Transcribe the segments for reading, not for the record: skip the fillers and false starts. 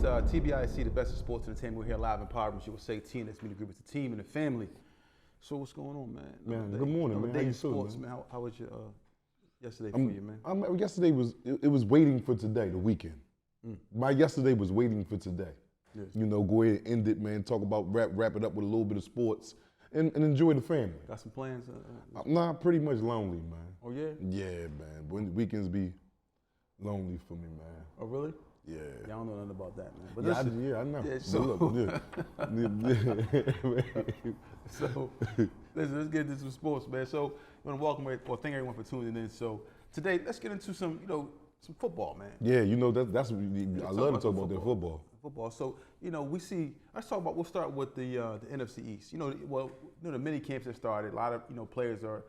It's TBIC, the best of sports entertainment. We're here live in Providence. You will say team. That's me, the group. It's the team and the family. So what's going on, man? Man, good morning, man. Day How you in sports, feeling, man? How was your yesterday for you, man? Yesterday was waiting for today, the weekend. My yesterday was waiting for today. Yes. You know, go ahead and end it, man. Talk about wrap it up with a little bit of sports and enjoy the family. Got some plans? Nah, pretty much lonely, man. Oh yeah? Yeah, man. When the weekends be lonely for me, man. Oh really? Yeah. Yeah, I don't know nothing about that, man. But I know. Yeah, so let's get into some sports, man. So I want to welcome thank everyone for tuning in. So today, let's get into some football, man. Yeah, you know that's what I love to talk about that football. Football. So we'll start with the NFC East. The mini camps have started. A lot of players are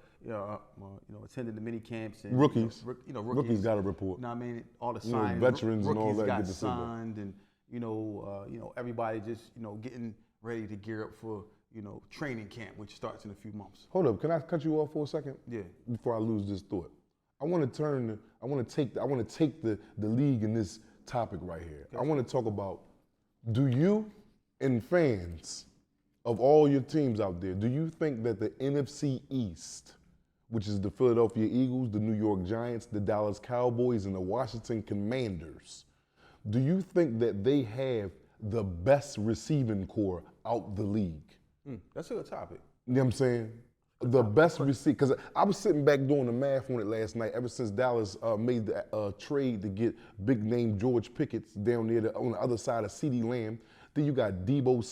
attending the mini camps and rookies. Rookies got to report. I mean, all the signed veterans and all that got get to signed, and everybody just getting ready to gear up for training camp, which starts in a few months. Hold up, can I cut you off for a second? Yeah. Before I lose this thought, I want to take the league in this topic right here. I want to talk about, do you and fans of all your teams out there, do you think that the NFC East, which is the Philadelphia Eagles, the New York Giants, the Dallas Cowboys, and the Washington Commanders, do you think that they have the best receiving core out the league? That's a good topic. You know what I'm saying? The best receiver, because I was sitting back doing the math on it last night. Ever since Dallas made the trade to get big name George Pickens down there on the other side of CeeDee Lamb, then you got Debo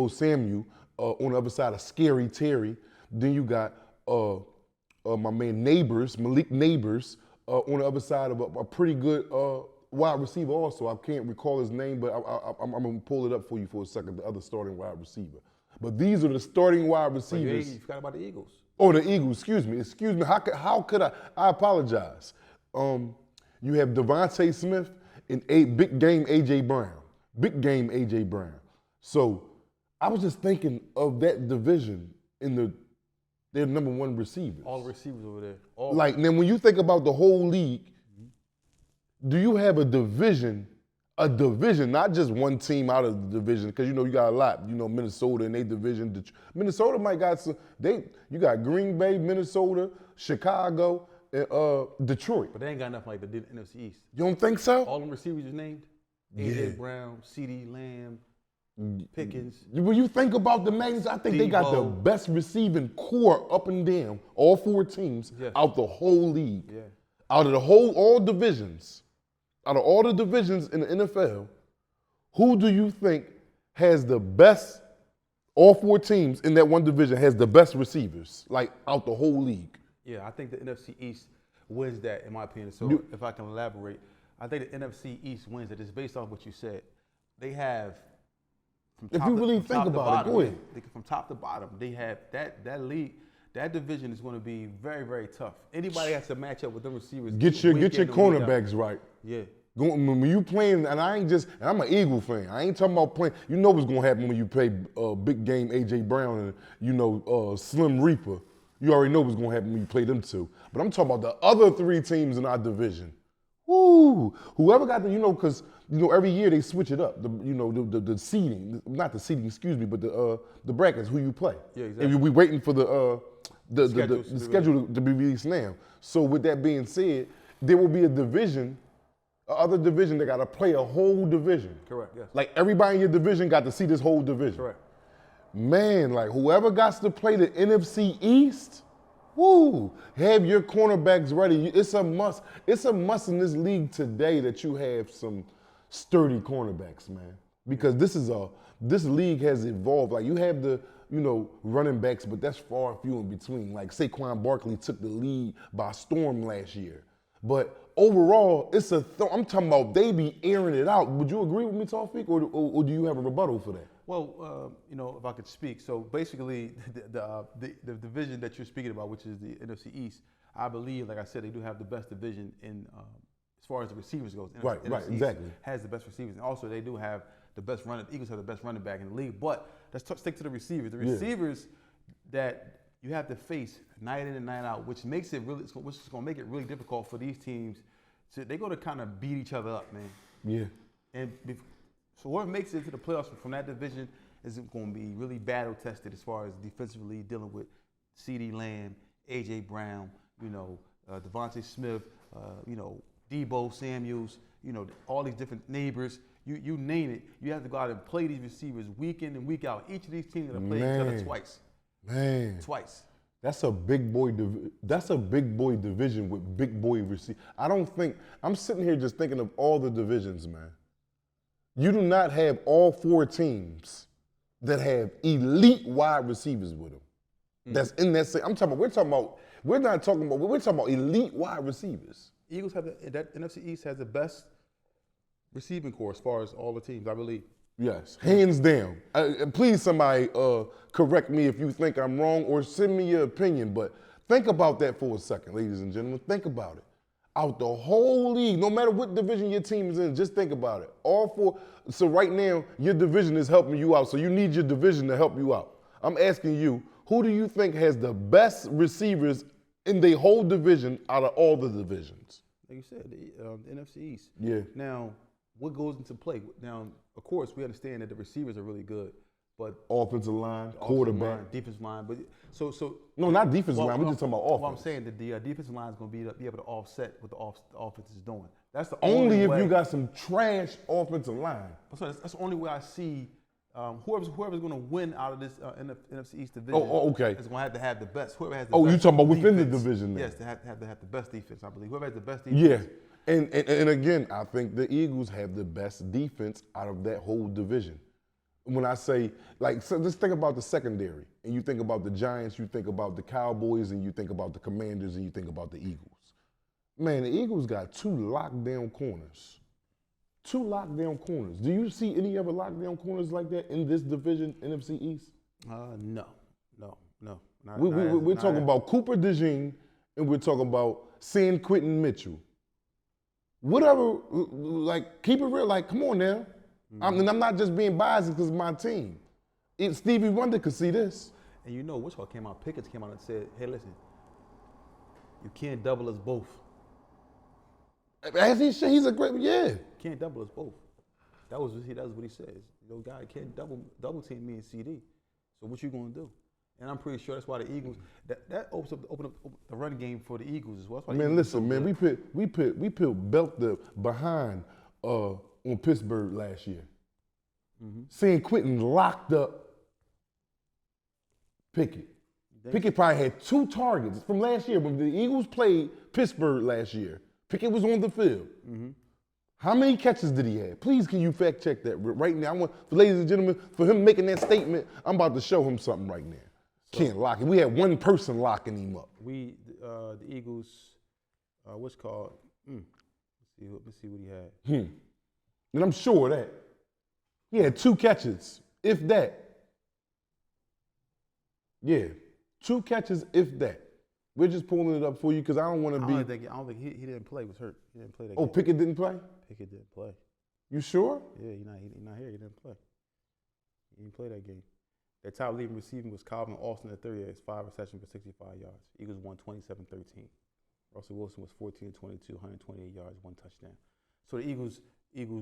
Samuel on the other side of Scary Terry. Then you got my man Malik Neighbors on the other side of a pretty good wide receiver also. I can't recall his name, but I'm going to pull it up for you for a second, the other starting wide receiver. But these are the starting wide receivers. You forgot about the Eagles. Oh, the Eagles. Excuse me. How could I? I apologize. You have Devontae Smith and big game AJ Brown. So I was just thinking of that division in their number one receivers. All the receivers over there. Then when you think about the whole league, do you have a division, not just one team out of the division, because you got a lot. Minnesota in their division. Minnesota might got some. You got Green Bay, Minnesota, Chicago, and Detroit. But they ain't got nothing like the NFC East. You don't think so? All them receivers you named, AJ Brown, CeeDee Lamb, Pickens. When you think about the names, I think they got the best receiving core up and down, all four teams, out the whole league. Yeah. Out of all divisions. Out of all the divisions in the NFL, who do you think has the best, all four teams in that one division has the best receivers, out the whole league? Yeah, I think the NFC East wins that, in my opinion. So if I can elaborate, I think the NFC East wins it. It's based off what you said. They have, from top from top to bottom, they have that league. That division is going to be very, very tough. Anybody has to match up with them receivers. Get your cornerbacks right. Yeah. When you playing, and I'm an Eagle fan. I ain't talking about playing. You know what's going to happen when you play big game A.J. Brown and, Slim Reaper. You already know what's going to happen when you play them two. But I'm talking about the other three teams in our division. Woo! Whoever got because every year they switch it up. The seeding, not the seeding, excuse me, but the brackets, who you play. Yeah, exactly. And we waiting for the schedule to be released now. So with that being said, there will be a division, other division that got to play a whole division. Correct. Yes. Like everybody in your division got to see this whole division. Correct. Man, whoever got to play the NFC East, woo, have your cornerbacks ready. It's a must. It's a must in this league today that you have some sturdy cornerbacks, man. Because this league has evolved. You have the running backs, but that's far few in between. Saquon Barkley took the lead by storm last year. But overall, I'm talking about they be airing it out. Would you agree with me, Tawfiq, or do you have a rebuttal for that? Well, if I could speak. So basically, the division that you're speaking about, which is the NFC East, I believe, like I said, they do have the best division in as far as the receivers goes. Right, exactly. Has the best receivers, and also they do have the best running. The Eagles have the best running back in the league. But let's stick to the receivers. The receivers that you have to face night in and night out, which makes it really, which is going to make it really difficult for these teams So they're going to kind of beat each other up, man. Yeah. And so what makes it to the playoffs from that division is going to be really battle tested as far as defensively dealing with CeeDee Lamb, A.J. Brown, Devontae Smith, Debo Samuels, all these different neighbors. You name it. You have to go out and play these receivers week in and week out. Each of these teams are going to play each other twice. Man. Twice. That's a big boy division with big boy receivers. I'm sitting here just thinking of all the divisions, man. You do not have all 4 teams that have elite wide receivers with them. That's in that same. We're talking about elite wide receivers. Eagles have that NFC East has the best receiving core as far as all the teams, I believe. Yes, hands down. Please, somebody correct me if you think I'm wrong or send me your opinion, but think about that for a second, ladies and gentlemen. Think about it. Out the whole league, no matter what division your team is in, just think about it. All 4. So right now, your division is helping you out, so you need your division to help you out. I'm asking you, who do you think has the best receivers in the whole division out of all the divisions? Like you said, the NFC East. Yeah. Now, what goes into play? Now, of course, we understand that the receivers are really good, but offensive line, quarterback, defensive line. But no, not defensive line. We're just talking about offense. Well, I'm saying that the defensive line is going to be able to offset what the offense is doing. That's the only if way. You got some trash offensive line. So that's the only way I see whoever's going to win out of this NFC East division. Okay. Is going to have the best. Whoever has the best. You talking about within defense, the division? Then. Yes, they have to have the best defense. I believe whoever has the best defense. Yeah. And again, I think the Eagles have the best defense out of that whole division. When I say, so just think about the secondary, and you think about the Giants, you think about the Cowboys, and you think about the Commanders, and you think about the Eagles. Man, the Eagles got 2 lockdown corners. 2 lockdown corners. Do you see any other lockdown corners like that in this division, NFC East? No. We're talking about Cooper DeJean, and we're talking about San Quentin Mitchell. Whatever, keep it real. Come on now. Mm-hmm. I'm not just being biased because it's my team. Stevie Wonder could see this. And which one came out? Pickens came out and said, "Hey, listen, you can't double us both." As he's a great, yeah. Can't double us both. That was what he says. Guy can't double team me and CD. So what you gonna do? And I'm pretty sure that's why the Eagles that opens up the run game for the Eagles as well. Man, listen, man, we put belt the behind on Pittsburgh last year. Mm-hmm. San Quentin locked up Pickett. Pickett probably had 2 targets from last year when the Eagles played Pittsburgh last year. Pickett was on the field. Mm-hmm. How many catches did he have? Please, can you fact check that right now? I want, ladies and gentlemen, for him making that statement, I'm about to show him something right now. Can't lock him. We had 1 person locking him up. The Eagles, what's called? Let's see what he had. And I'm sure of that. He had 2 catches, if that. Yeah, 2 catches, if that. We're just pulling it up for you because I don't want to be. I don't think he didn't play. Was hurt. He didn't play that. Oh, game. Pickett didn't play? Pickett didn't play. You sure? Yeah, he's not here. He didn't play. He didn't play that game. Their top leading receiving was Calvin Austin at 30 yards, 5 receptions for 65 yards. Eagles won 27-13. Russell Wilson was 14-22, 128 yards, 1 touchdown. So the Eagles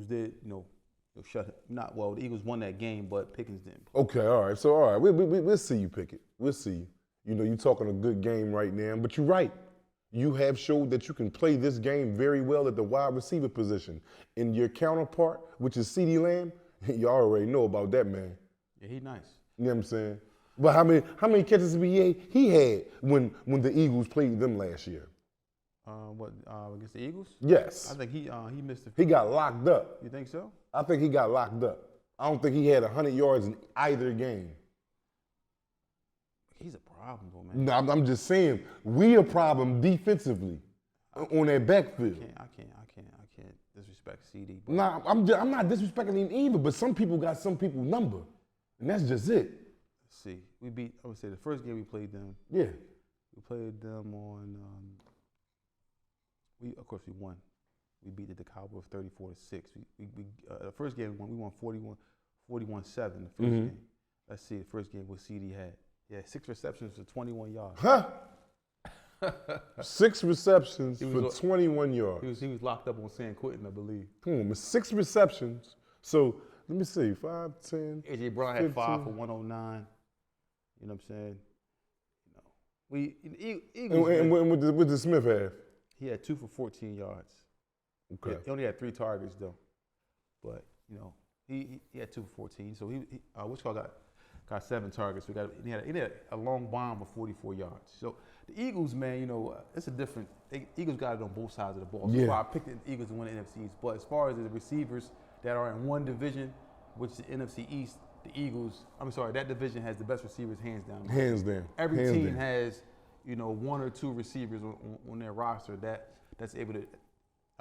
did, the Eagles won that game, but Pickens didn't play. Okay, all right. So, all right, we'll see you, Pickett. We'll see you. You're talking a good game right now, but you're right. You have showed that you can play this game very well at the wide receiver position. And your counterpart, which is CeeDee Lamb, you already know about that, man. Yeah, he's nice. You know what I'm saying? But how many catches he had when the Eagles played them last year? Against the Eagles? Yes. I think he missed He got locked up. You think so? I think he got locked up. I don't think he had 100 yards in either game. He's a problem, though, man. No, I'm just saying, we a problem defensively on that backfield. I can't disrespect CD. Nah, I'm not disrespecting him either, but some people got some people's number, and that's just it. Let's see. I would say the first game we played them. Yeah. We played them on, of course we won. We beat the Cowboys 34-6. The first game we won 41-7 the first game. Let's see, the first game what CD had. Yeah, 6 receptions for 21 yards. Huh? 6 receptions for 21 yards. He was locked up on San Quentin, I believe. Come on, 6 receptions. So let me see, 5, 10. A.J. Brown 15. had 5 for 109. You know what I'm saying? Eagles. And what did Smith have? He had 2 for 14 yards. Okay. He only had 3 targets though, but he had 2 for 14. So Wichita got 7 targets. He had a long bomb of 44 yards. So the Eagles, man, it's a different. Eagles got it on both sides of the ball. So Yeah. I picked the Eagles to win the NFC East. But as far as the receivers that are in one division, which is the NFC East, that division has the best receivers hands down. Hands down. Every team has, 1 or 2 receivers on their roster that's able to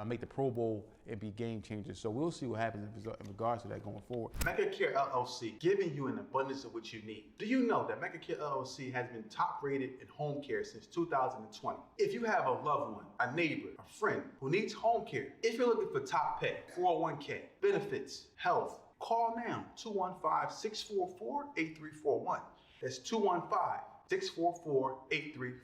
make the Pro Bowl and be game changers. So we'll see what happens in regards to that going forward. MegaCare LLC, giving you an abundance of what you need. Do you know that MegaCare LLC has been top rated in home care since 2020? If you have a loved one, a neighbor, a friend who needs home care, if you're looking for top pay, 401k, benefits, health, call now, 215-644-8341. That's 215-644-8341.